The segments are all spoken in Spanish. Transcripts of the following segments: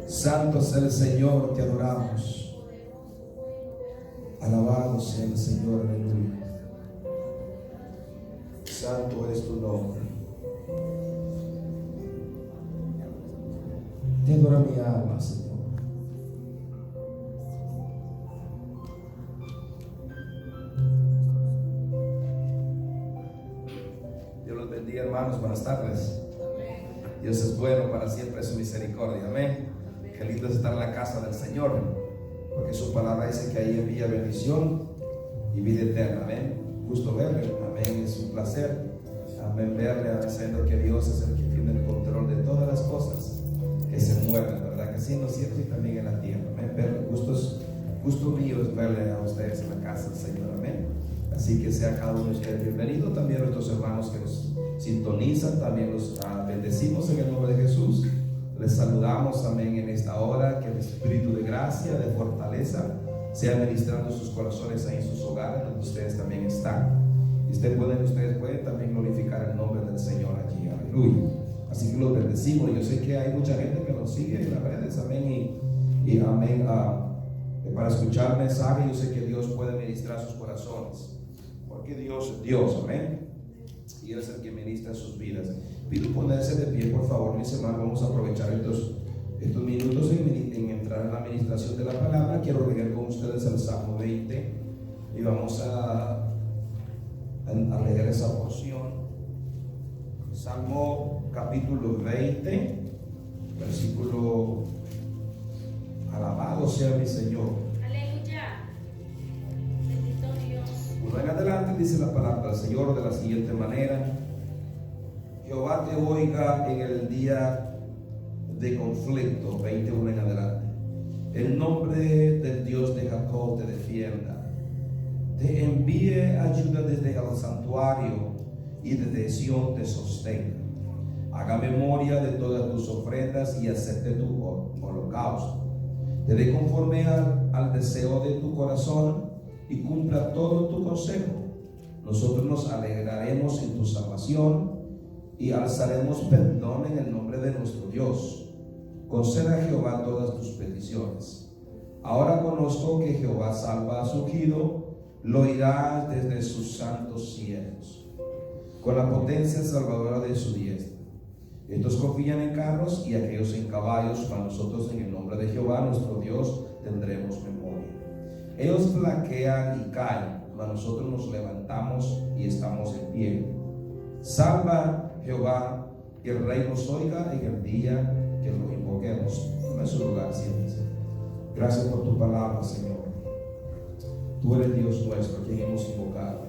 Santo es el Señor, te adoramos. Alabado sea el Señor, aleluya. Santo es tu nombre. Te adora mi alma, Señor. Dios los bendiga, hermanos. Buenas tardes. Dios es bueno, para siempre su misericordia. Amén. Qué lindo es estar en la casa del Señor, porque su palabra dice que ahí envía bendición y vida eterna. Amén. Gusto verle. Amén. Es un placer. Amén. Verle, sabiendo que Dios es el que tiene el control de todas las cosas que se mueven, ¿verdad? Que sí en los cielos y también en la tierra. Amén. Verle. Gusto mío es verle a ustedes en la casa del Señor. Amén. Así que sea cada uno de ustedes bienvenido. También a nuestros hermanos que nos sintonizan, también los bendecimos en el nombre de Jesús. Les saludamos, amén, en esta hora. Que el espíritu de gracia, de fortaleza, sea ministrando sus corazones ahí en sus hogares, donde ustedes también están. Y ustedes pueden también glorificar el nombre del Señor allí. Aleluya. Así que los bendecimos. Yo sé que hay mucha gente que nos sigue en las redes, amén, y amén, para escuchar mensajes. Yo sé que Dios puede ministrar sus corazones, porque Dios es Dios, amén, y Él es el que ministra sus vidas. Pido ponerse de pie, por favor, mis hermanos. Vamos a aprovechar estos minutos en entrar en la administración de la palabra. Quiero leer con ustedes el Salmo 20 y vamos a leer esa porción. Salmo capítulo 20, versículo. Alabado sea mi Señor. Aleluya. Bendito Dios. Bueno, en adelante dice la palabra del Señor de la siguiente manera: Jehová te oiga en el día de conflicto. 21 en adelante. El nombre del Dios de Jacob te defienda. Te envíe ayuda desde el santuario y desde Sión te sostenga. Haga memoria de todas tus ofrendas y acepte tu holocausto. Te dé conforme al deseo de tu corazón y cumpla todo tu consejo. Nosotros nos alegraremos en tu salvación y alzaremos perdón en el nombre de nuestro Dios. Conceda a Jehová todas tus peticiones. Ahora conozco que Jehová salva a su ungido, lo oirá desde sus santos cielos, con la potencia salvadora de su diestra. Estos confían en carros y aquellos en caballos, mas nosotros en el nombre de Jehová nuestro Dios tendremos memoria. Ellos flaquean y caen, mas nosotros nos levantamos y estamos en pie. Salva Jehová, que el Rey nos oiga en el día que lo invoquemos. En su lugar siempre. Gracias por tu palabra, Señor. Tú eres Dios nuestro, a quien hemos invocado.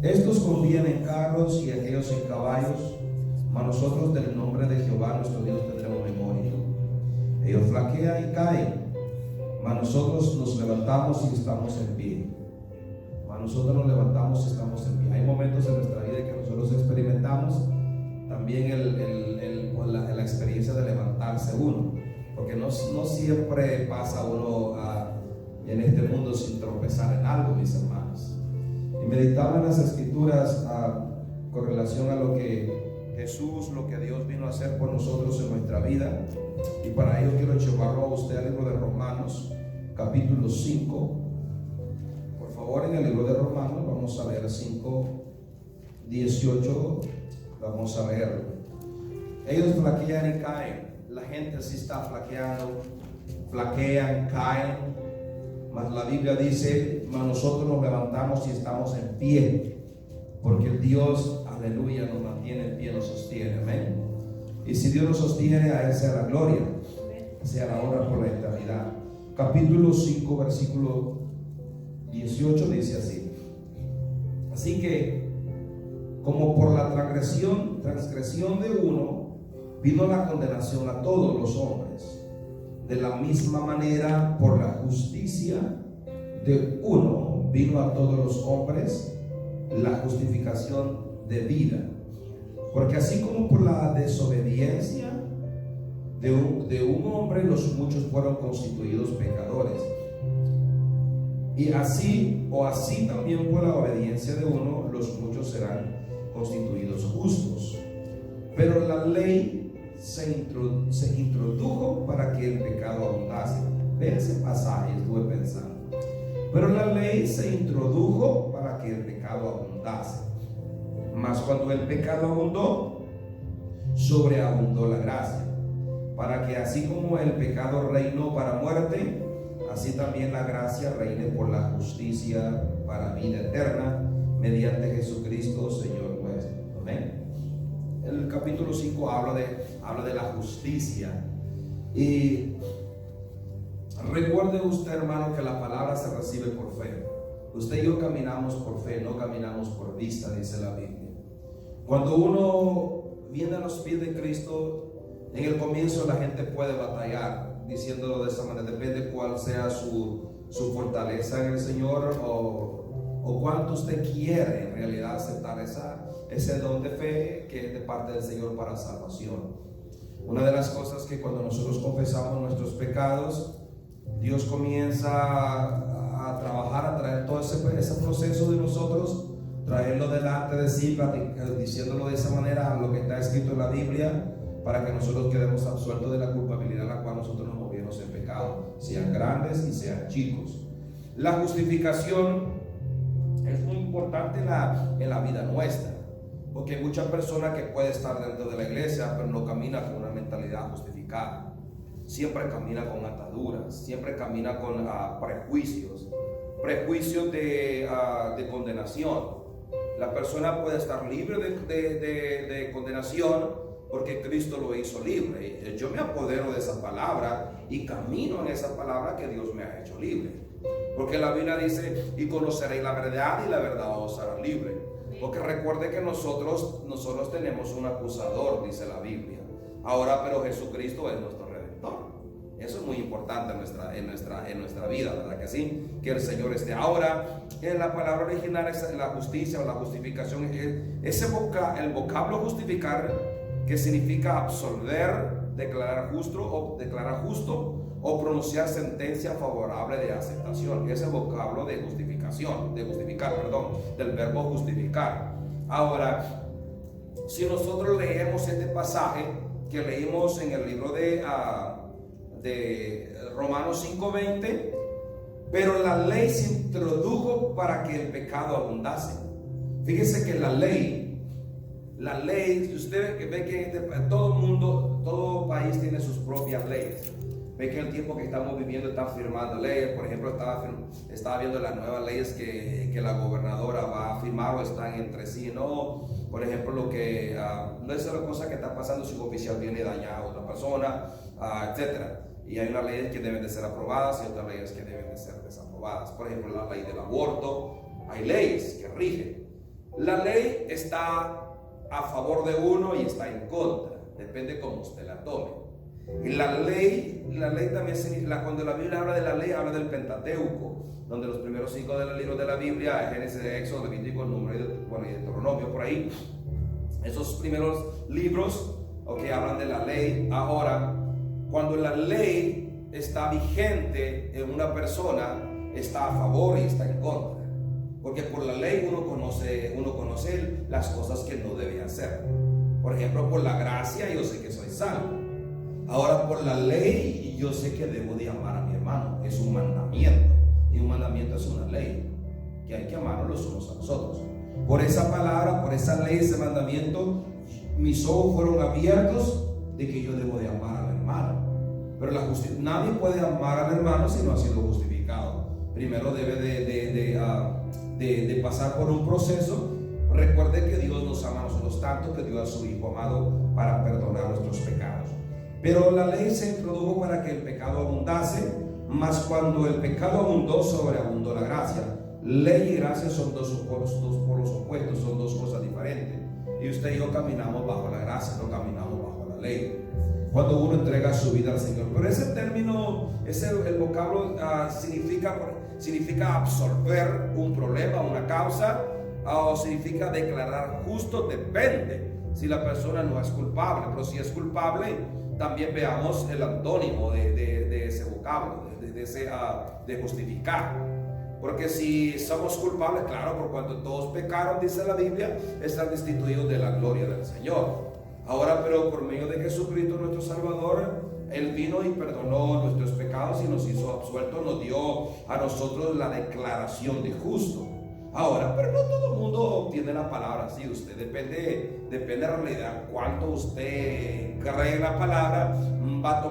Estos confían en carros y aquellos en caballos, mas nosotros del nombre de Jehová nuestro Dios tendremos memoria. Ellos flaquean y caen, mas nosotros nos levantamos y estamos en pie. Mas nosotros nos levantamos y estamos en pie. Hay momentos en nuestra vida que nosotros experimentamos también la experiencia de levantarse uno, porque no siempre pasa uno en este mundo sin tropezar en algo, mis hermanos. Y meditaba en las escrituras con relación a lo que Jesús, lo que Dios vino a hacer por nosotros en nuestra vida, y para ello quiero llevarlo a usted al libro de Romanos capítulo 5. Por favor, en el libro de Romanos vamos a leer 5:18. Vamos a leerlo. Ellos flaquean y caen. La gente sí está flaqueando, flaquean, caen, mas la Biblia dice: mas nosotros nos levantamos y estamos en pie, porque Dios, aleluya, nos mantiene en pie, nos sostiene. Amén. Y si Dios nos sostiene, a Él sea la gloria, sea la honra por la eternidad. Capítulo 5, versículo 18 dice así: así que como por la transgresión de uno vino la condenación a todos los hombres, de la misma manera por la justicia de uno vino a todos los hombres la justificación de vida. Porque así como por la desobediencia de un hombre los muchos fueron constituidos pecadores, y así también por la obediencia de uno los muchos serán constituidos justos. Pero la ley se introdujo para que el pecado abundase. Ve ese pasaje, estuve pensando. Pero la ley se introdujo para que el pecado abundase. Mas cuando el pecado abundó, sobreabundó la gracia, para que así como el pecado reinó para muerte, así también la gracia reine por la justicia para vida eterna, mediante Jesucristo Señor nuestro. Amén. El capítulo 5 habla de la justicia. Y recuerde usted, hermano, que la palabra se recibe por fe. Usted y yo caminamos por fe, no caminamos por vista, dice la Biblia. Cuando uno viene a los pies de Cristo, en el comienzo la gente puede batallar, diciéndolo de esa manera, depende cuál sea su fortaleza en el Señor o cuánto usted quiere en realidad aceptar ese don de fe que es de parte del Señor para salvación. Una de las cosas que cuando nosotros confesamos nuestros pecados, Dios comienza a trabajar, a traer todo ese proceso de nosotros, traerlo delante de sí, diciéndolo de esa manera, lo que está escrito en la Biblia, para que nosotros quedemos absueltos de la culpabilidad a la cual nosotros nos movimos en pecado, sean grandes y sean chicos. La justificación es muy importante en la vida nuestra, porque hay muchas personas que pueden estar dentro de la iglesia, pero no camina con una mentalidad justificada. Siempre camina con ataduras, siempre camina con prejuicios de condenación. La persona puede estar libre de condenación porque Cristo lo hizo libre. Yo me apodero de esa palabra y camino en esa palabra que Dios me ha hecho libre. Porque la Biblia dice, y conoceréis la verdad y la verdad os hará libre. Porque recuerde que nosotros tenemos un acusador, dice la Biblia. Ahora, pero Jesucristo es nuestro Redentor. Eso es muy importante en nuestra vida, ¿verdad que sí? Que el Señor esté. Ahora, en la palabra original es la justicia o la justificación. El vocablo justificar, que significa absolver, declarar justo o pronunciar sentencia favorable de aceptación. Es el vocablo de del verbo justificar. Ahora, si nosotros leemos este pasaje que leímos en el libro de Romanos 5:20, pero la ley se introdujo para que el pecado abundase. Fíjese que la ley, usted ve que todo país tiene sus propias leyes. Ve que en el tiempo que estamos viviendo están firmando leyes. Por ejemplo, estaba viendo las nuevas leyes que la gobernadora va a firmar o están entre sí, ¿no? Por ejemplo, no es la cosa que está pasando si un oficial viene a dañar a otra persona, etcétera. Y hay unas leyes que deben de ser aprobadas y otras leyes que deben de ser desaprobadas. Por ejemplo, la ley del aborto. Hay leyes que rigen. La ley está a favor de uno y está en contra. Depende cómo usted la tome. Y la ley también, cuando la Biblia habla de la ley, habla del Pentateuco, donde los primeros 5 de los libros de la Biblia, Génesis, Éxodo, Levítico, Número y Deuteronomio, por ahí, esos primeros libros hablan de la ley. Ahora, cuando la ley está vigente en una persona, está a favor y está en contra, porque por la ley uno conoce las cosas que no debe hacer. Por ejemplo, por la gracia yo sé que soy salvo. Ahora, por la ley yo sé que debo de amar a mi hermano. Es un mandamiento, y un mandamiento es una ley que hay que amarnos los unos a los otros. Por esa palabra, por esa ley, ese mandamiento, mis ojos fueron abiertos de que yo debo de amar al hermano. Pero nadie puede amar al hermano si no ha sido justificado. Primero debe de pasar por un proceso. Recuerde que Dios nos ama a nosotros tanto que dio a su Hijo amado para perdonar nuestros pecados. Pero la ley se introdujo para que el pecado abundase, mas cuando el pecado abundó, sobreabundó la gracia. Ley y gracia son dos polos opuestos, son dos cosas diferentes. Y usted y yo caminamos bajo la gracia, no caminamos bajo la ley. Cuando uno entrega su vida al Señor. Pero ese término, el vocablo significa absorber un problema, una causa, o significa declarar justo, depende si la persona no es culpable. Pero si es culpable, también veamos el antónimo de ese vocablo, de justificar. Porque si somos culpables, claro, por cuanto todos pecaron, dice la Biblia, están destituidos de la gloria del Señor. Ahora, pero por medio de Jesucristo nuestro Salvador, Él vino y perdonó nuestros pecados y nos hizo absueltos, nos dio a nosotros la declaración de justo. Ahora, pero no todo el mundo tiene la palabra así. Usted depende de la realidad cuánto usted cree en la palabra, va a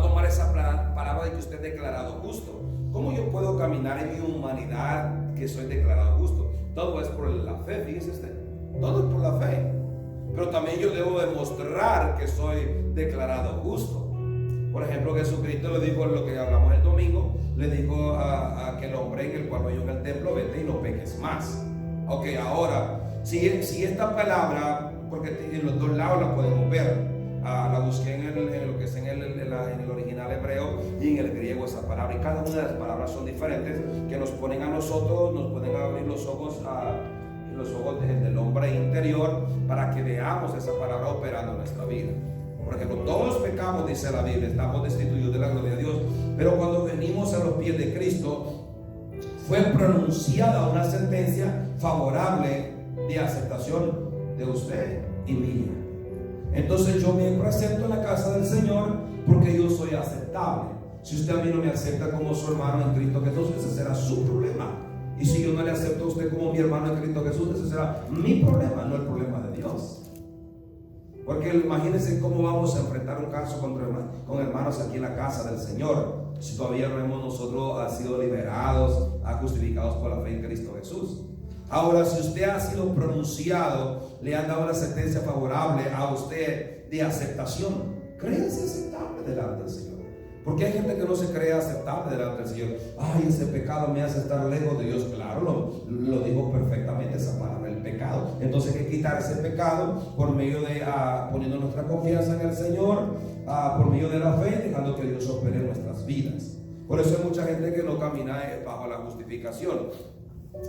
tomar esa palabra de que usted es declarado justo. ¿Cómo yo puedo caminar en mi humanidad que soy declarado justo? Todo es por la fe, fíjese usted. Todo es por la fe. Pero también yo debo demostrar que soy declarado justo. Por ejemplo, Jesucristo le dijo lo que hablamos el domingo, le dijo a aquel hombre en el cual vayó en el templo: vete y no peques más. Ok, ahora, si esta palabra, porque en los dos lados la podemos ver, la busqué en lo que es en el original hebreo y en el griego esa palabra, y cada una de las palabras son diferentes, que nos ponen a nosotros, nos pueden abrir los ojos del hombre interior para que veamos esa palabra operando en nuestra vida. Por ejemplo, todos pecamos, dice la Biblia, estamos destituidos de la gloria de Dios, pero cuando venimos a los pies de Cristo, fue pronunciada una sentencia favorable de aceptación de usted y mía. Entonces yo me presento en la casa del Señor porque yo soy aceptable. Si usted a mí no me acepta como su hermano en Cristo Jesús, ese será su problema. Y si yo no le acepto a usted como mi hermano en Cristo Jesús, ese será mi problema, no el problema de Dios. Porque imagínense cómo vamos a enfrentar un caso con hermanos aquí en la casa del Señor, si todavía no hemos nosotros sido liberados, justificados por la fe en Cristo Jesús. Ahora, si usted ha sido pronunciado, le han dado una sentencia favorable a usted de aceptación, créase aceptable delante del Señor. Porque hay gente que no se cree aceptable delante del Señor. Ay, ese pecado me hace estar lejos de Dios. Claro, lo dijo perfectamente esa palabra, el pecado. Entonces hay que quitar ese pecado por medio de poniendo nuestra confianza en el Señor, por medio de la fe, dejando que Dios opere en nuestras vidas. Por eso hay mucha gente que no camina bajo la justificación,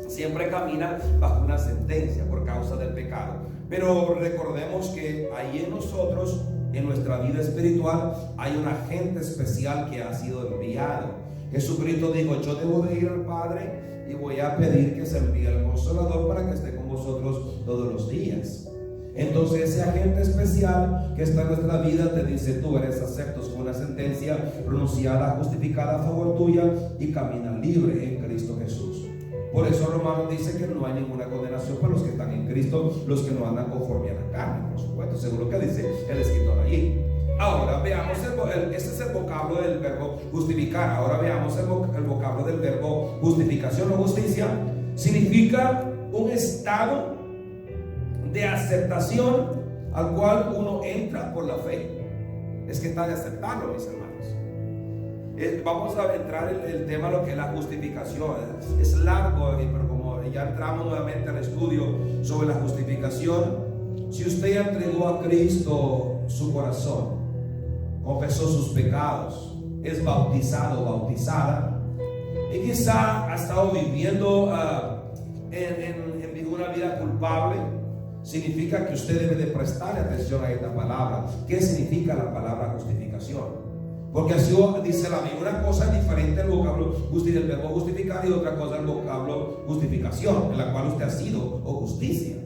siempre camina bajo una sentencia por causa del pecado. Pero recordemos que ahí en nosotros, en nuestra vida espiritual, hay un agente especial que ha sido enviado. Jesucristo dijo: yo debo de ir al Padre y voy a pedir que se envíe el Consolador para que esté con vosotros todos los días. Entonces ese agente especial que está en nuestra vida te dice: tú eres acepto con una sentencia pronunciada, justificada a favor tuya, y camina libre en Cristo Jesús. Por eso Romanos dice que no hay ninguna condenación para los que están en Cristo, los que no andan conforme a la carne, por supuesto, según lo que dice el escritor allí. Ahora veamos, ese es el vocablo del verbo justificar. Ahora veamos el vocablo del verbo justificación o justicia. Significa un estado de aceptación al cual uno entra por la fe. Es que está de aceptarlo, mis hermanos. Vamos a entrar en el tema, lo que es la justificación. Es largo, pero como ya entramos nuevamente al estudio sobre la justificación, si usted ya entregó a Cristo su corazón, confesó sus pecados, es bautizado o bautizada, y quizá ha estado viviendo en una vida culpable, significa que usted debe de prestar atención a esta palabra. ¿Qué significa la palabra justificación? Porque así dice la Biblia, una cosa es diferente el vocablo del verbo justificar y otra cosa el vocablo justificación, en la cual usted ha sido, o justicia.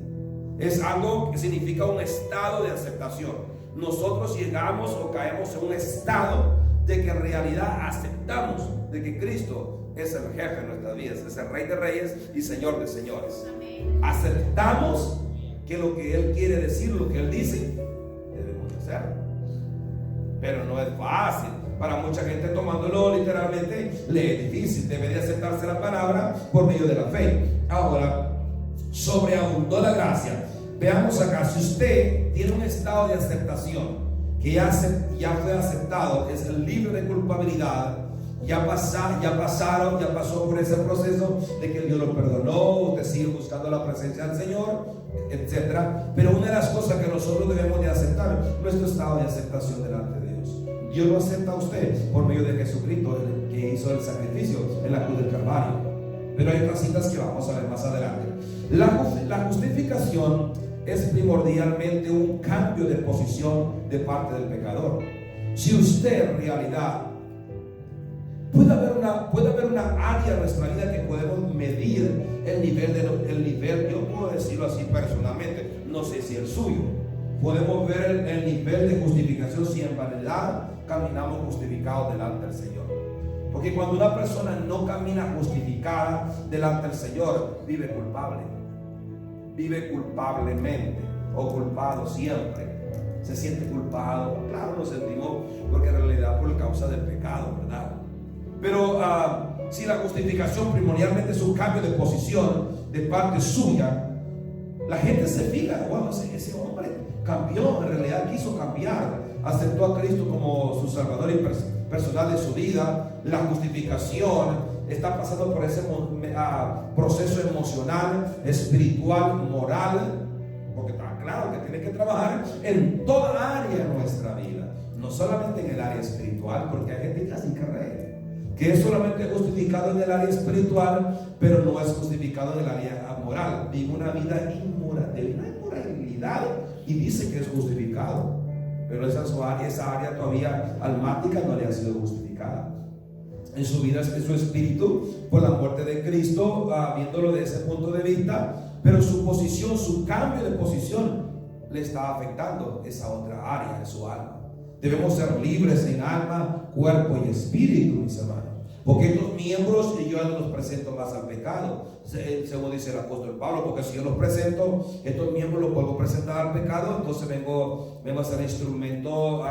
Es algo que significa un estado de aceptación. Nosotros llegamos o caemos en un estado de que en realidad aceptamos de que Cristo es el jefe de nuestras vidas, es el Rey de Reyes y Señor de Señores. Amén. Aceptamos que lo que Él quiere decir, lo que Él dice, debemos hacer. Pero no es fácil. Para mucha gente, tomándolo literalmente, le es difícil. Debe de aceptarse la palabra por medio de la fe. Ahora, sobreabundó la gracia. Veamos acá, si usted tiene un estado de aceptación, que ya fue aceptado, es libre de culpabilidad, ya pasó por ese proceso de que Dios lo perdonó, usted sigue buscando la presencia del Señor, etcétera. Pero una de las cosas que nosotros debemos de aceptar, nuestro estado de aceptación delante de Dios. Dios lo acepta a usted por medio de Jesucristo, que hizo el sacrificio en la cruz del Calvario. Pero hay otras citas que vamos a ver más adelante. La justificación es primordialmente un cambio de posición de parte del pecador. Si usted en realidad puede haber una área en nuestra vida que podemos medir el nivel, yo puedo decirlo así personalmente, no no sé si el suyo. Podemos ver el nivel de justificación si en verdad caminamos justificados delante del Señor. Porque cuando una persona no camina justificada delante del Señor, vive culpable, vive culpablemente o culpado siempre. Se siente culpado, claro, lo sentimos porque en realidad por causa del pecado, ¿verdad? Pero si la justificación primordialmente es un cambio de posición de parte suya, la gente se fija, bueno, ese hombre cambió, en realidad quiso cambiar, aceptó a Cristo como su Salvador y personal de su vida. La justificación está pasando por ese proceso emocional, espiritual, moral, porque está claro que tiene que trabajar en toda área de nuestra vida, no solamente en el área espiritual, porque hay gente que así cree que es solamente justificado en el área espiritual, pero no es justificado en el área moral. Vive una vida de una inmoralidad y dice que es justificado, pero esa área todavía almática no le ha sido justificada. En su vida, en su espíritu, por la muerte de Cristo, viéndolo desde ese punto de vista, pero su posición, su cambio de posición le está afectando esa otra área de su alma. Debemos ser libres en alma, cuerpo y espíritu, mis hermanos, porque estos miembros yo no los presento más al pecado, según dice el apóstol Pablo, porque si yo los presento, estos miembros los vuelvo a presentar al pecado, entonces vengo a ser instrumento,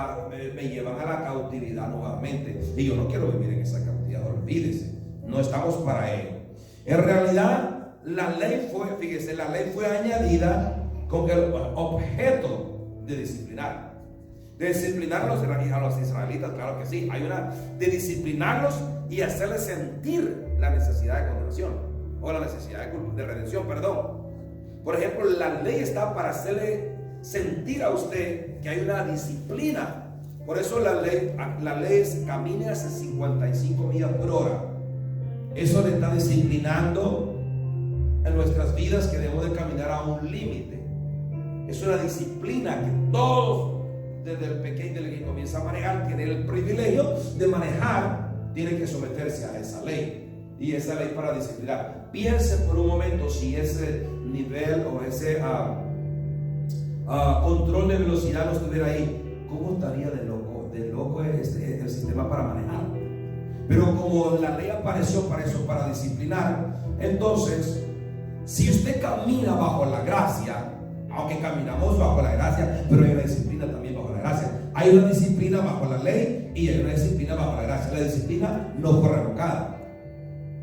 me llevan a la cautividad nuevamente, y yo no quiero vivir en esa cautividad. Olvídese, no estamos para ello. En realidad, la ley fue añadida con el objeto de disciplinar. De disciplinar a los israelitas, claro que sí. Hay una de disciplinarlos y hacerles sentir la necesidad de condenación o la necesidad de redención, perdón. Por ejemplo, la ley está para hacerle sentir a usted que hay una disciplina. Por eso la ley camine a 55 millas por hora. Eso le está disciplinando en nuestras vidas, que debemos de caminar a un límite. Es una disciplina que todos, desde el pequeño, desde que comienza a manejar, tiene el privilegio de manejar, tiene que someterse a esa ley. Y esa ley para disciplinar. Piense por un momento si ese nivel o ese control de velocidad no estuviera ahí, ¿cómo estaría de loco el sistema para manejar? Pero como la ley apareció para eso, para disciplinar, entonces, si usted camina bajo la gracia, aunque caminamos bajo la gracia, pero hay una disciplina también bajo la gracia. Hay una disciplina bajo la ley y hay una disciplina bajo la gracia. La disciplina no fue revocada.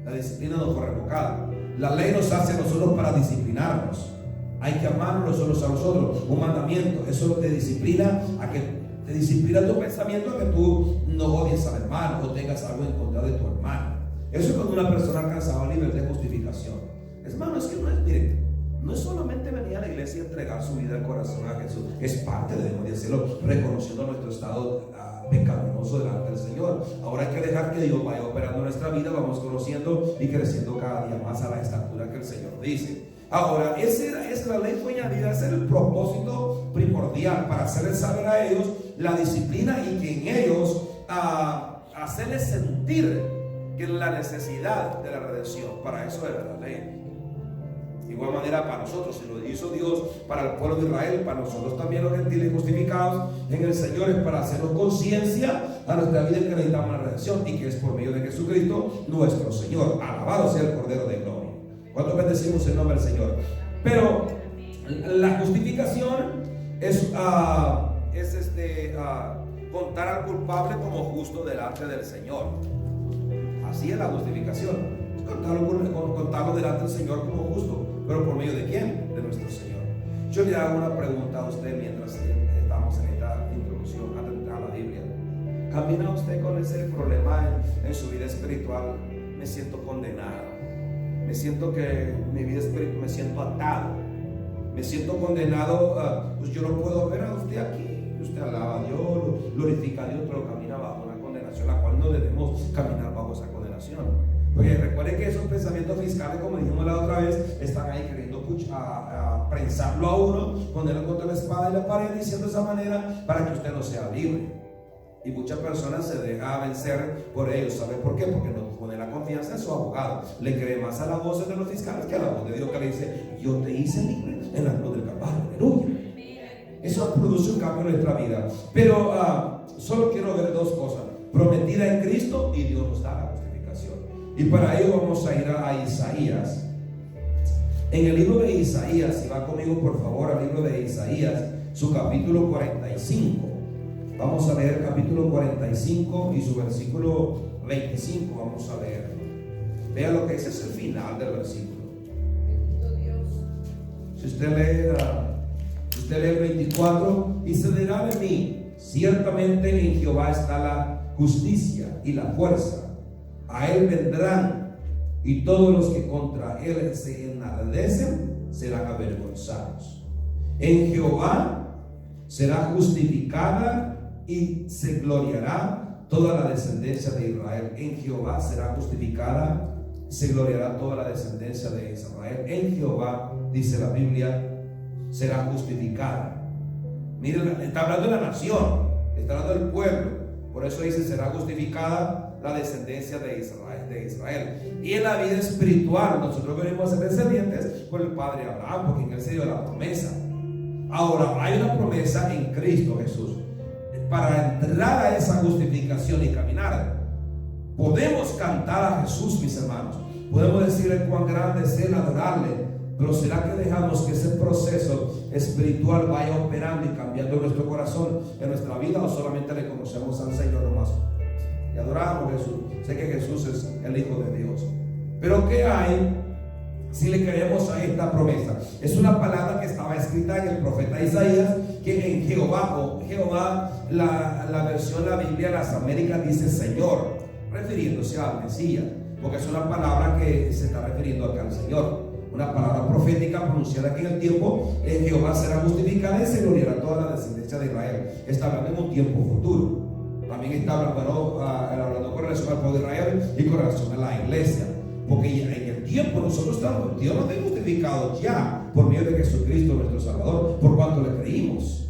La disciplina no fue revocada. La ley nos hace a nosotros para disciplinarnos. Hay que amarnos los unos a los otros. Un mandamiento, eso te disciplina a que te disciplina tu pensamiento, a que tú no odies al hermano o tengas algo en contra de tu hermano. Eso es cuando una persona ha alcanzado el nivel de justificación. Hermano, es que no es, miren, no es solamente venir a la iglesia y entregar su vida al corazón a Jesús. Es parte, debemos de hacerlo, reconociendo nuestro estado pecaminoso delante del Señor. Ahora hay que dejar que Dios vaya operando nuestra vida. Vamos conociendo y creciendo cada día más a la estatura que el Señor dice. Ahora, esa ley fue añadida, ese era el propósito primordial, para hacerles saber a ellos la disciplina y que en ellos hacerles sentir que la necesidad de la redención. Para eso era la ley. De igual manera, para nosotros, si lo hizo Dios para el pueblo de Israel, para nosotros también los gentiles justificados en el Señor, es para hacernos conciencia a nuestra vida que necesitamos la redención, y que es por medio de Jesucristo nuestro Señor. Alabado sea el Cordero de Gloria. ¿Cuántos bendecimos el nombre del Señor? Pero la justificación es contar al culpable como justo delante del Señor. Así es la justificación. Contarlo delante del Señor como justo. ¿Pero por medio de quién? De nuestro Señor. Yo le hago una pregunta a usted mientras estamos en esta introducción antes de entrar a la Biblia. ¿Camina usted con ese problema en su vida espiritual? Me siento condenado. Me siento que mi vida espiritual, me siento atado. Me siento condenado. Pues yo no puedo ver a usted aquí. Usted alaba a Dios, glorifica a Dios, pero camina bajo una condenación, la cual no debemos caminar bajo esa condenación. Porque recuerden que esos pensamientos fiscales, como dijimos la otra vez, están ahí queriendo prensarlo a uno, ponerlo contra la espada y la pared, diciendo de esa manera para que usted no sea libre. Y muchas personas se dejan vencer por ellos. ¿Sabe por qué? Porque no pone la confianza en su abogado. Le cree más a las voces de los fiscales que a la voz de Dios, que le dice: yo te hice libre en la cruz del Calvario. Aleluya. Eso produce un cambio en nuestra vida. Pero solo quiero ver dos cosas: prometida en Cristo, y Dios nos da la justificación. Y para ello vamos a ir a Isaías. En el libro de Isaías, si va conmigo por favor al libro de Isaías, su capítulo 45. Vamos a leer el capítulo 45 y su versículo 25. Vamos a leer. Vea lo que dice, es el final del versículo. Si usted lee el 24, y se dirá de mí: ciertamente en Jehová está la justicia y la fuerza. A él vendrán, y todos los que contra él se enardecen serán avergonzados. En Jehová será justificada y se gloriará toda la descendencia de Israel. En Jehová será justificada, se gloriará toda la descendencia de Israel. En Jehová, dice la Biblia, será justificada. Miren, está hablando de la nación, está hablando del pueblo. Por eso dice: será justificada la descendencia de Israel. Y en la vida espiritual, nosotros venimos a ser descendientes por el padre Abraham, porque en él se dio la promesa. Ahora, hay una promesa en Cristo Jesús. Para entrar a esa justificación y caminar, podemos cantar a Jesús, mis hermanos. Podemos decirle cuán grande es Él, adorarle. Pero ¿será que dejamos que ese proceso espiritual vaya operando y cambiando nuestro corazón, en nuestra vida, o solamente le conocemos al Señor nomás y adoramos a Jesús? Sé que Jesús es el Hijo de Dios, pero ¿qué hay si le creemos a esta promesa? Es una palabra que estaba escrita en el profeta Isaías, que en Jehová, la versión de la Biblia de las Américas dice Señor, refiriéndose al Mesías, porque es una palabra que se está refiriendo acá al Señor. Una palabra profética pronunciada aquí en el tiempo: en Jehová será justificada y se gloriará toda la descendencia de Israel. Está hablando en un tiempo futuro. También está hablando con relación al pueblo de Israel y con relación a la iglesia. Porque en el tiempo nosotros estamos, Dios nos ha justificado ya por medio de Jesucristo nuestro Salvador, por cuanto le creímos.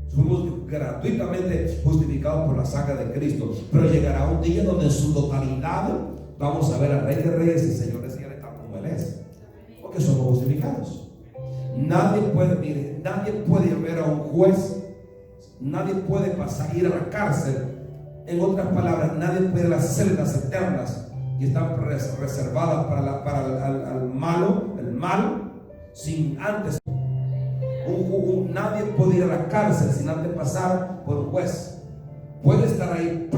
Fuimos gratuitamente justificados por la sangre de Cristo. Pero llegará un día donde en su totalidad vamos a ver al Rey de Reyes y Señor de Señores, tal como Él es. Porque somos justificados. Nadie puede ver a un juez, nadie puede ir a la cárcel. En otras palabras, nadie puede ir a las celdas eternas que están reservadas para el mal, sin antes. Nadie puede ir a la cárcel sin antes pasar por un juez. Puede estar ahí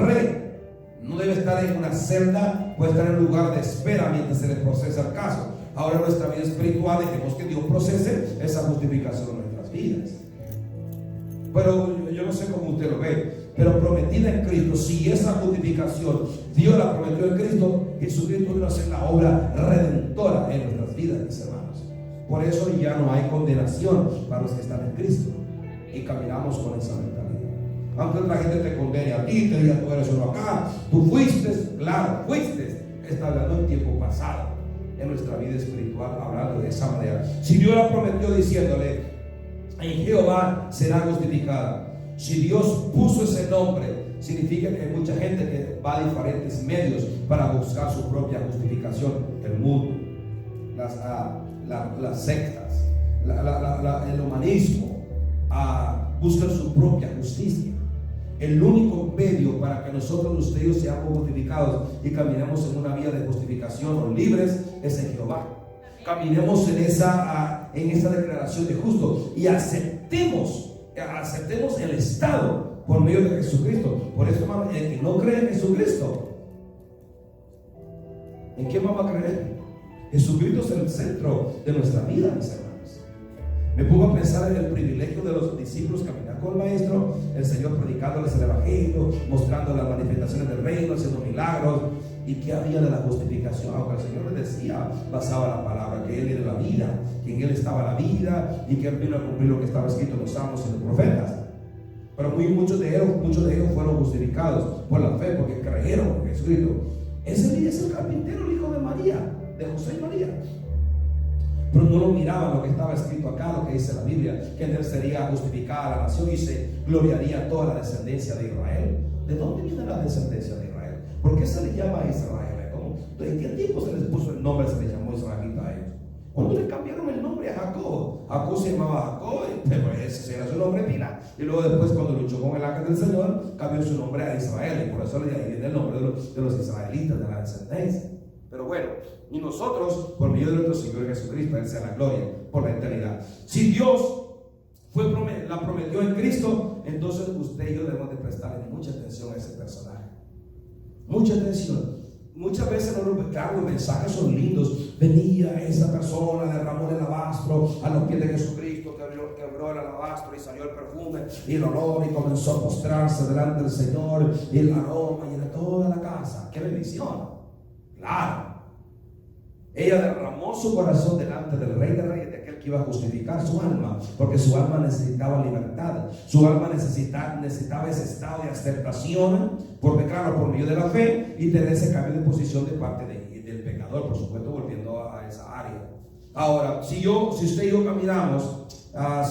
no debe estar en una celda, puede estar en un lugar de espera mientras se le procesa el caso. Ahora en nuestra vida espiritual dejemos que Dios procese esa justificación en nuestras vidas. Pero yo no sé cómo usted lo ve, pero prometida en Cristo, si esa justificación Dios la prometió en Cristo, Jesucristo vino a hacer la obra redentora en nuestras vidas, mis hermanos. Por eso ya no hay condenación para los que están en Cristo y caminamos con esa mentalidad. Aunque la gente te condene a ti, te diga: tú eres uno acá, tú fuiste, claro, fuiste. Está hablando en tiempo pasado, en nuestra vida espiritual, hablando de esa manera. Si Dios la prometió diciéndole: en Jehová será justificada. Si Dios puso ese nombre, significa que hay mucha gente que va a diferentes medios para buscar su propia justificación. El mundo, las sectas, el humanismo, buscan su propia justicia. El único medio para que nosotros, ustedes, seamos justificados y caminemos en una vía de justificación o libres es en Jehová. Caminemos en esa declaración de justo y aceptemos el estado por medio de Jesucristo. Por eso, hermano, el que no cree en Jesucristo, ¿en quién vamos a creer? Jesucristo es el centro de nuestra vida, mis hermanos. Me pongo a pensar en el privilegio de los discípulos caminar con el Maestro, el Señor predicándoles el Evangelio, mostrando las manifestaciones del reino, haciendo milagros. ¿Y qué había de la justificación? Aunque el Señor les decía, basaba la palabra, que Él era la vida, que en Él estaba la vida y que Él vino a cumplir lo que estaba escrito en los salmos y en los profetas. Pero muchos de ellos fueron justificados por la fe, porque creyeron en Jesucristo. Ese es el carpintero, el hijo de María, de José y María. Pero no lo miraban lo que estaba escrito acá, lo que dice la Biblia, que en él sería justificada la nación y se gloriaría toda la descendencia de Israel. ¿De dónde viene la descendencia de Israel? ¿Por qué se le llama Israel? ¿En qué tiempo se les puso el nombre, se les llamó israelita a ellos? Cuando le cambiaron el nombre a Jacob, Jacob se llamaba Jacob, pero ese era su nombre pila. Y luego después, cuando luchó con el ángel del Señor, cambió su nombre a Israel, y por eso le viene el nombre de los israelitas, de la descendencia. Pero bueno, y nosotros, por medio de nuestro Señor Jesucristo, Él sea la gloria por la eternidad. Si Dios la prometió en Cristo, entonces usted y yo debemos de prestarle mucha atención a ese personaje. Mucha atención. Muchas veces claro, los mensajes son lindos. Venía esa persona, derramó el alabastro a los pies de Jesucristo, quebró el alabastro y salió el perfume y el olor, y comenzó a postrarse delante del Señor, y el aroma llenó toda la casa. ¡Qué bendición! Claro. Ella derramó su corazón delante del Rey de Reyes, de aquel que iba a justificar su alma, porque su alma necesitaba libertad, su alma necesitaba ese estado de aceptación, porque claro, por medio de la fe, y tener ese cambio de posición de parte del pecador, por supuesto, volviendo a esa área. Ahora, si usted y yo caminamos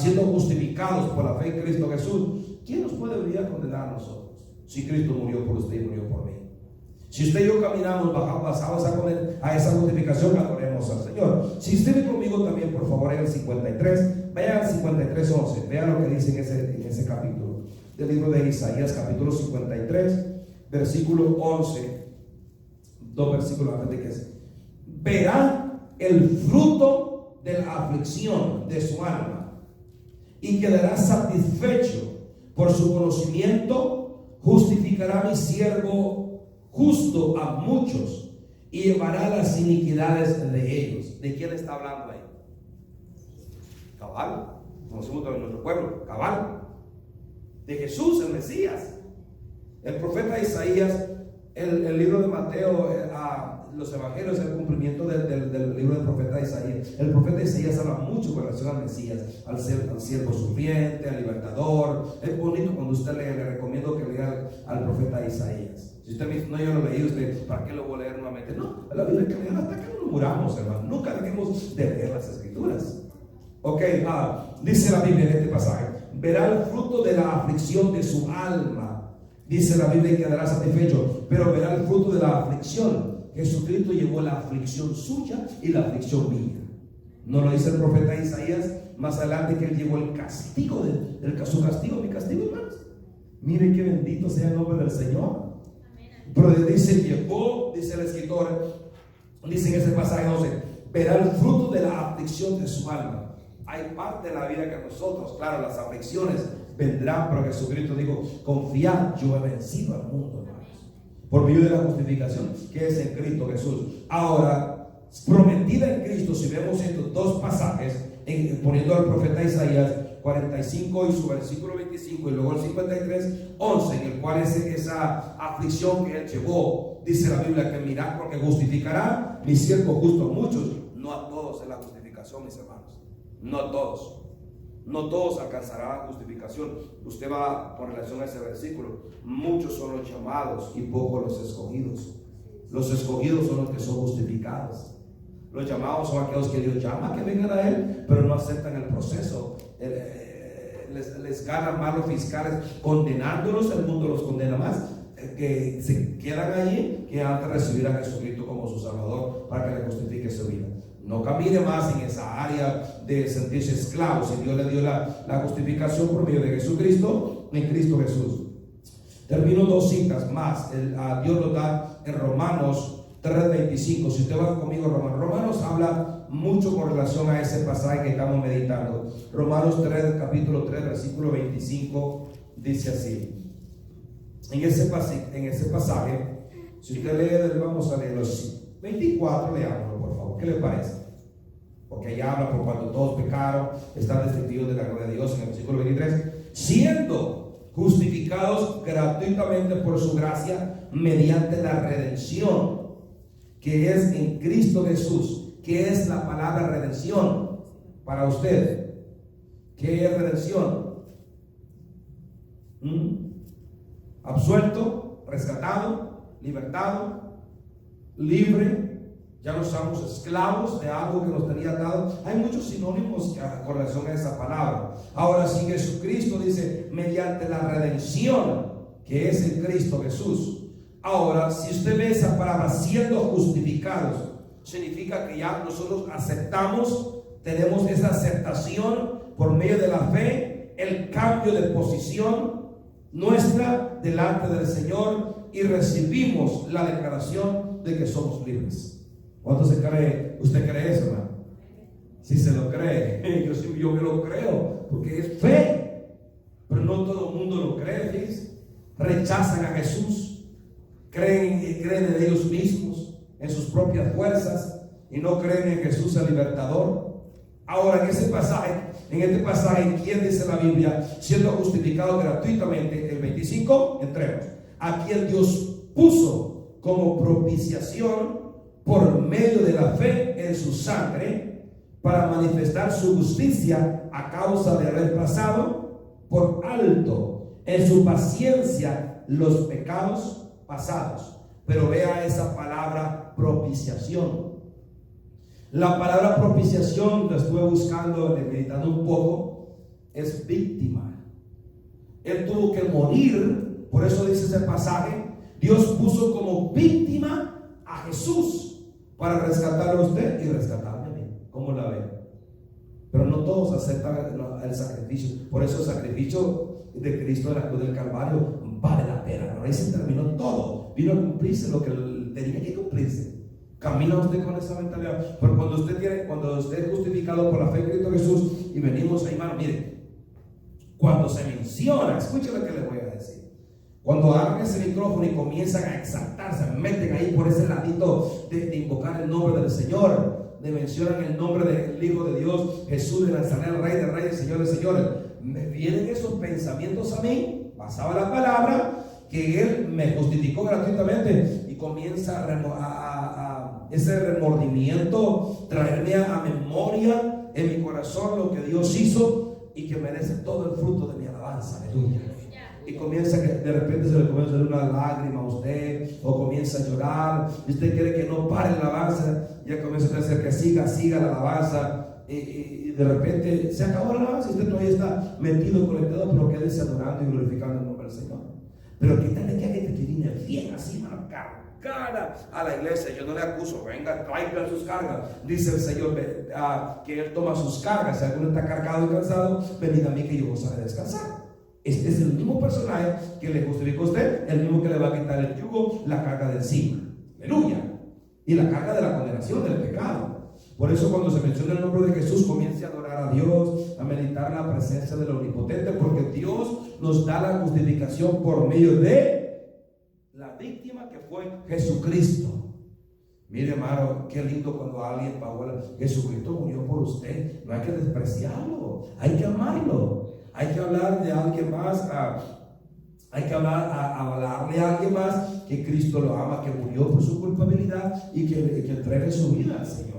siendo justificados por la fe en Cristo Jesús, ¿quién nos puede venir a condenar a nosotros? Si Cristo murió por usted y murió por mí. Si usted y yo caminamos basados a esa justificación, adoremos al Señor. Si usted ve conmigo también, por favor, en el 53, vean el 53:11, vean lo que dice en ese capítulo del libro de Isaías, capítulo 53, versículo 11, dos versículos antes de que es: verá el fruto de la aflicción de su alma y quedará satisfecho por su conocimiento. Justificará mi siervo justo a muchos y llevará las iniquidades de ellos. ¿De quién está hablando ahí? Cabal, como decimos en nuestro pueblo, cabal, de Jesús, el Mesías. El profeta Isaías, el libro de Mateo, los evangelios, el cumplimiento del libro del profeta Isaías. El profeta Isaías habla mucho con relación al Mesías, al siervo sufriente, al libertador. Es bonito cuando usted lee. Le recomiendo que lea al profeta Isaías. Si usted me dice, no, yo lo leí, usted, ¿para qué lo voy a leer nuevamente? No, la Biblia que lean hasta que no muramos, hermano. Nunca dejemos de leer las Escrituras. Ok, dice la Biblia en este pasaje: verá el fruto de la aflicción de su alma. Dice la Biblia que quedará satisfecho, pero verá el fruto de la aflicción. Jesucristo llevó la aflicción suya y la aflicción mía. ¿No lo dice el profeta Isaías más adelante, que él llevó el castigo, su castigo, mi castigo, hermanos? Mire qué bendito sea el nombre del Señor. Pero dice, llevó, dice el escritor, dice en ese pasaje 12, verá el fruto de la aflicción de su alma. Hay parte de la vida que nosotros, claro, las aflicciones vendrán, pero Jesucristo dijo: confiad, yo he vencido al mundo, hermanos, por medio de la justificación que es en Cristo Jesús. Ahora, prometida en Cristo, si vemos estos dos pasajes, poniendo al profeta Isaías 45 y su versículo 25, y luego el 53:11, en el cual es esa aflicción que él llevó. Dice la Biblia que mirad, porque justificará mi siervo justo a muchos. No a todos es la justificación, mis hermanos. No a todos. No todos alcanzarán justificación. Usted va con relación a ese versículo. Muchos son los llamados y pocos los escogidos. Los escogidos son los que son justificados. Los llamados son aquellos que Dios llama que vengan a Él, pero no aceptan el proceso. Les ganan más los fiscales condenándolos. El mundo los condena más, que se quedan allí, que antes de recibir a Jesucristo como su Salvador para que le justifique su vida. No camine más en esa área de sentirse esclavo. Si Dios le dio la justificación por medio de Jesucristo, en Cristo Jesús. Termino dos citas más. Dios lo da en Romanos 3:25. Si usted va conmigo, Romanos habla mucho con relación a ese pasaje que estamos meditando. Romanos 3, capítulo 3, versículo 25, dice así. En ese pasaje, si usted lee, vamos a leer los 24, leámoslo por favor. ¿Qué le parece? Porque ahí habla: por cuanto todos pecaron, están destituidos de la gloria de Dios, en el versículo 23, siendo justificados gratuitamente por su gracia mediante la redención que es en Cristo Jesús. ¿Qué es la palabra redención para usted? ¿Qué es redención? Absuelto, rescatado, libertado, libre. Ya no somos esclavos de algo que nos tenía atado. Hay muchos sinónimos con relación a esa palabra. Ahora, si Jesucristo dice mediante la redención que es en Cristo Jesús. Ahora, si usted ve esa palabra, siendo justificados, significa que ya nosotros aceptamos, tenemos esa aceptación por medio de la fe, el cambio de posición nuestra delante del Señor y recibimos la declaración de que somos libres. ¿Cuánto se cree? ¿Usted cree eso, hermano? Si se lo cree, yo me lo creo, porque es fe, pero no todo el mundo lo cree, ¿sí? Rechazan a Jesús, creen en ellos mismos, en sus propias fuerzas, y no creen en Jesús el libertador. Ahora en este pasaje, ¿quién dice la Biblia? Siendo justificado gratuitamente, el 25, entremos. A quien Dios puso como propiciación por medio de la fe en su sangre, para manifestar su justicia a causa de haber pasado por alto en su paciencia los pecados pasados. Pero vea esa palabra propiciación. La palabra propiciación, la estuve buscando, meditando un poco, es víctima. Él tuvo que morir, por eso dice ese pasaje, Dios puso como víctima a Jesús para rescatarlo a usted y rescatarme a mí. ¿Cómo la ve? Pero no todos aceptan el sacrificio. Por eso el sacrificio de Cristo en la cruz del Calvario vale la pena. Pero ahí se terminó todo. Vino a cumplirse lo que tenía que cumplirse. Camina usted con esa mentalidad. Pero cuando usted es justificado por la fe en Cristo Jesús y venimos ahí, hermano, mire, cuando se menciona, escuche lo que les voy a decir. Cuando abren ese micrófono y comienzan a exaltarse, se meten ahí por ese ladito de invocar el nombre del Señor, de mencionar el nombre del Hijo de Dios, Jesús de Nazaret, el Rey de Reyes, Señor de Señores, me vienen esos pensamientos a mí, pasaba la palabra, que Él me justificó gratuitamente, y comienza ese remordimiento, traerme a memoria en mi corazón lo que Dios hizo y que merece todo el fruto de mi alabanza. Aleluya. Y comienza que de repente se le comienza a salir una lágrima a usted, o comienza a llorar, y usted quiere que no pare la alabanza, ya comienza a hacer que siga la alabanza, y de repente se acabó la alabanza y usted todavía está metido, conectado, pero quédese adorando y glorificando el nombre del Señor. Pero quítale que hay gente que viene bien así, mano, cargada a la iglesia. Yo no le acuso, venga, traigan sus cargas. Dice el Señor que Él toma sus cargas. Si alguno está cargado y cansado, venid a mí que yo os haré descansar. Este es el mismo personaje que le justificó a usted, el mismo que le va a quitar el yugo, la carga de encima. Aleluya. Y la carga de la condenación del pecado. Por eso cuando se menciona el nombre de Jesús, comience a adorar a Dios, a meditar en la presencia del Omnipotente, porque Dios nos da la justificación por medio de la víctima que fue Jesucristo. Mire, hermano, qué lindo cuando alguien pagó. Jesucristo murió por usted. No hay que despreciarlo, hay que amarlo. Hay que hablar de alguien más, hay que hablarle a alguien más que Cristo lo ama, que murió por su culpabilidad y que entregue su vida al Señor.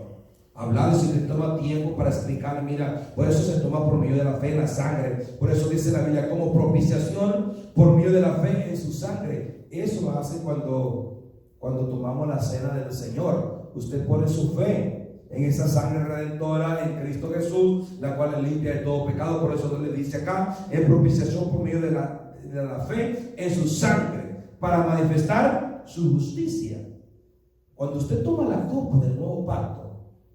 Hablar si le toma tiempo para explicar, mira, por eso se toma por medio de la fe en la sangre. Por eso dice la Biblia como propiciación por medio de la fe en su sangre. Eso lo hace cuando tomamos la cena del Señor. Usted pone su fe en esa sangre redentora en Cristo Jesús, la cual le limpia de todo pecado. Por eso le dice acá, en propiciación por medio de la fe en su sangre, para manifestar su justicia. Cuando usted toma la copa del nuevo pacto,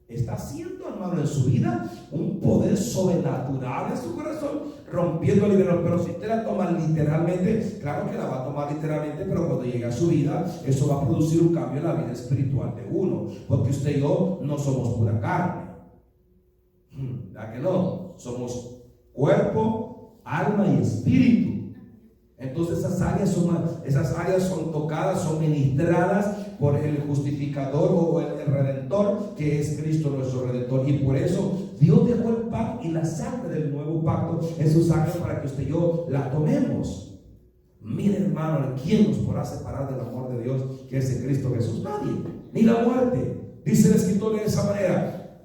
está haciendo, hermano, en su vida un poder sobrenatural en su corazón, rompiendo libertad. Pero si usted la toma literalmente, claro que la va a tomar literalmente, pero cuando llegue a su vida, eso va a producir un cambio en la vida espiritual de uno, porque usted y yo no somos pura carne. ¿Verdad que no? Somos cuerpo, alma y espíritu. Entonces esas áreas son tocadas, son ministradas por el justificador o el redentor, que es Cristo nuestro redentor. Y por eso Dios dejó el pacto y la sangre del nuevo pacto en su sangre para que usted y yo la tomemos. Mire, hermano, ¿quién nos podrá separar del amor de Dios que es en Cristo Jesús? Nadie, ni la muerte. Dice el escritor de esa manera.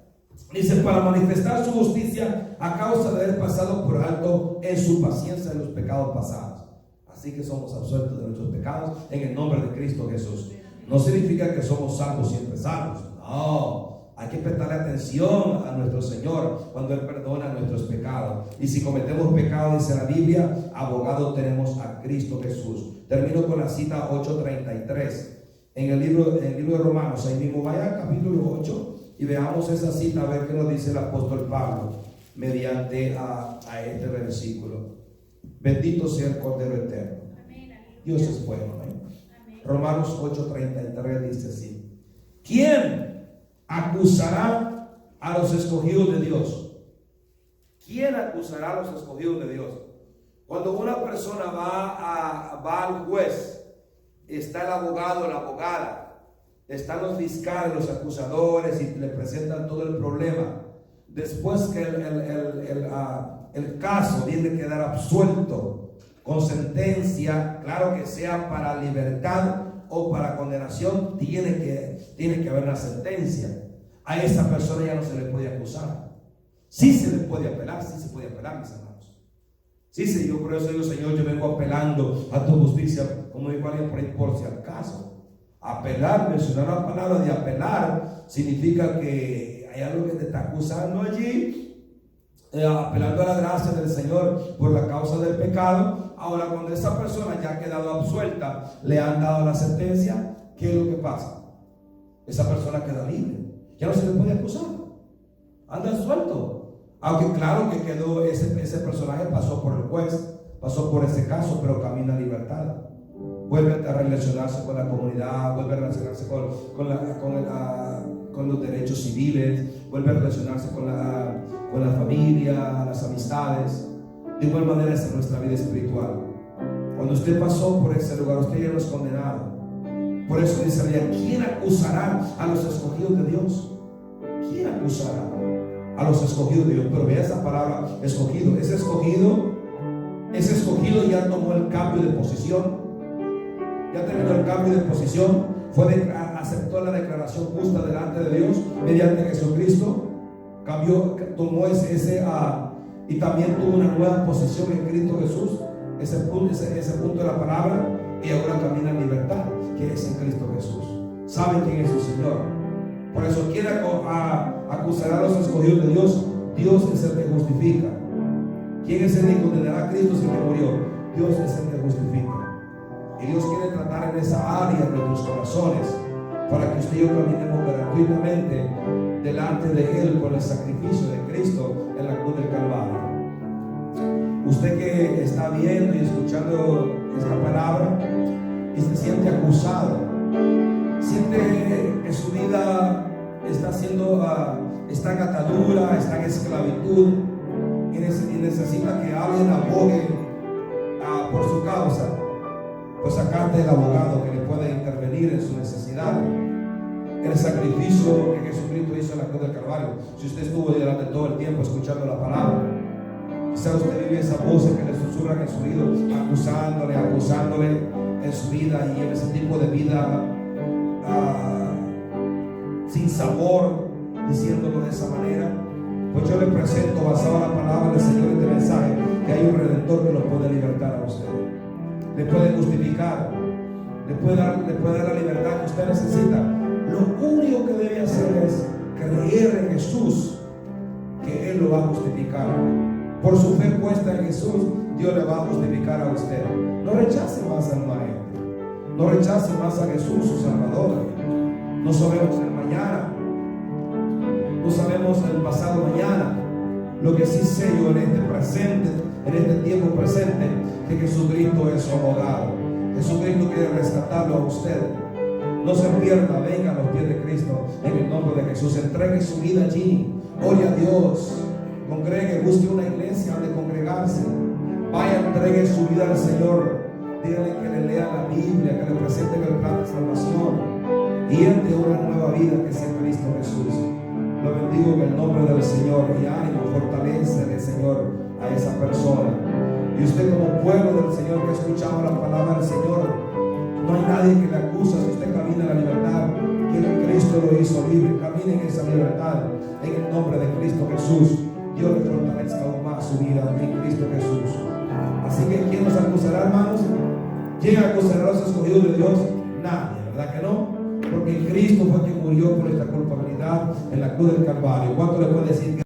Dice, para manifestar su justicia a causa de haber pasado por alto en su paciencia en los pecados pasados. Así que somos absueltos de nuestros pecados en el nombre de Cristo Jesús. No significa que somos salvos siempre salvos. No, hay que prestarle atención a nuestro Señor cuando Él perdona nuestros pecados. Y si cometemos pecado, dice la Biblia, abogado tenemos a Cristo Jesús. Termino con la cita 8:33. en el libro de Romanos, ahí mismo. Vaya al capítulo 8 y veamos esa cita, a ver qué nos dice el apóstol Pablo mediante a este versículo. Bendito sea el Cordero Eterno. Dios es bueno, ¿eh? Romanos 8:33 dice así: ¿quién acusará a los escogidos de Dios? ¿Quién acusará a los escogidos de Dios? Cuando una persona va al juez, está el abogado, la abogada, están los fiscales, los acusadores, y le presentan todo el problema. Después que el caso viene a quedar absuelto con sentencia, claro que sea para libertad o para condenación, tiene que haber una sentencia. A esa persona ya no se le puede acusar. Sí se le puede apelar, sí se puede apelar, mis hermanos. Sí, yo por eso digo: Señor, yo vengo apelando a tu justicia, como dijo alguien por ahí, por si acaso. Apelar, mencionar la palabra de apelar, significa que hay algo que te está acusando allí, apelando a la gracia del Señor por la causa del pecado. Ahora, cuando esa persona ya ha quedado absuelta, le han dado la sentencia, ¿qué es lo que pasa? Esa persona queda libre, ya no se le puede acusar, anda suelto. Aunque claro que quedó ese personaje, pasó por el juez, pasó por ese caso, pero camina en libertad. Vuelve a relacionarse con la comunidad, vuelve a relacionarse con los derechos civiles, vuelve a relacionarse con la familia, las amistades. De igual manera es en nuestra vida espiritual. Cuando usted pasó por ese lugar, usted ya no es condenado. Por eso dice la Biblia: ¿quién acusará a los escogidos de Dios? ¿Quién acusará a los escogidos de Dios? Pero vea esa palabra, escogido. Ese escogido ya tomó el cambio de posición. Ya terminó el cambio de posición. Aceptó la declaración justa delante de Dios mediante Jesucristo. Tomó y también tuvo una nueva posición en Cristo Jesús. Ese punto de la palabra. Y ahora camina en libertad, que es en Cristo Jesús. ¿Sabe quién es su Señor? Por eso, ¿quién acusará a los escogidos de Dios? Dios es el que justifica. ¿Quién es el que condenará a Cristo si que murió? Dios es el que justifica. Y Dios quiere tratar en esa área de nuestros corazones, para que usted y yo caminemos gratuitamente delante de Él por el sacrificio de Cristo en la cruz del Calvario. Usted que está viendo y escuchando esta palabra y se siente acusado, siente que su vida está en atadura, está en esclavitud, y necesita que alguien abogue por su causa, pues acá está el abogado que le puede intervenir en su necesidad. El sacrificio que Jesucristo hizo en la cruz del Calvario. Si usted estuvo durante todo el tiempo escuchando la palabra, quizás usted vive esa voz que le susurran en su oído, acusándole en su vida, y en ese tipo de vida sin sabor, diciéndolo de esa manera. Pues yo le presento, basado en la palabra del Señor, este mensaje, que hay un Redentor que lo puede libertar a usted, le puede justificar, le puede dar la libertad que usted necesita. Lo único que debe hacer es creer en Jesús, que Él lo va a justificar. Por su fe puesta en Jesús, Dios le va a justificar a usted. No rechace más al Maestro, no rechace más a Jesús, su Salvador. No sabemos el mañana, no sabemos el pasado mañana. Lo que sí sé yo en este presente, en este tiempo presente, que Jesucristo es su abogado. Jesucristo quiere rescatarlo a usted. No se pierda, venga a los pies de Cristo en el nombre de Jesús. Entregue su vida allí, ore a Dios, congregue, busque una iglesia donde congregarse. Vaya, entregue su vida al Señor. Dígale que le lea la Biblia, que le presenten el plan de salvación y entre una nueva vida que sea Cristo Jesús. Lo bendigo en el nombre del Señor, y ánimo, fortalécele, Señor, a esa persona. Y usted, como pueblo del Señor que ha escuchado la palabra del Señor, no hay nadie que le acusa. Si usted camina en la libertad que Cristo lo hizo libre, camine en esa libertad en el nombre de Cristo Jesús. Dios le fortalezca aún más su vida en Cristo Jesús. Así que ¿quién nos acusará, hermanos? ¿Quién acusará a los escogidos de Dios? Nadie, ¿verdad que no? Porque Cristo fue quien murió por esta culpabilidad en la cruz del Calvario. ¿Cuánto le puede decir que